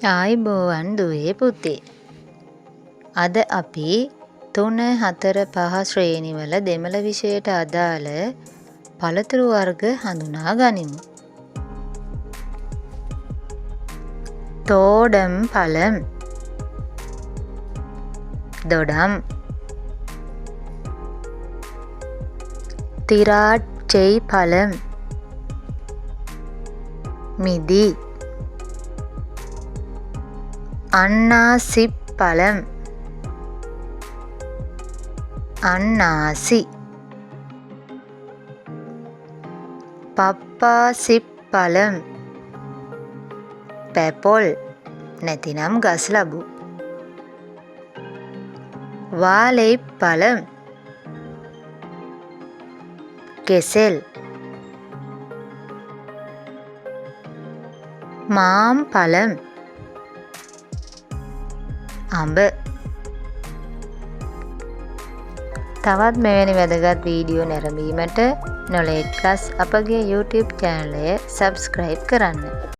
ආයිබෝවන් දුවේ පුතේ. අද අපි 3, 4, 5 ශ්‍රේණිවල දෙමළ විෂයට අදාළ පළතුරු වර්ග හඳුනා ගනිමු. තෝඩම් පழம், දොඩම්, திராட்சை பழம், மிதி, அன்னாசிப் பழம், අන්නාසි, පප්පාසිප් පழம், පැපොල් නැතිනම් ගස්ලබු, வாழைப் பழம், කෙසෙල්, මාම්පழம், අඹ. තවත් මෙවැනි වැදගත් වීඩියෝ නැරඹීමට Knowledge Plus අපගේ YouTube චැනලය සබ්ස්ක්‍රයිබ් කරන්න.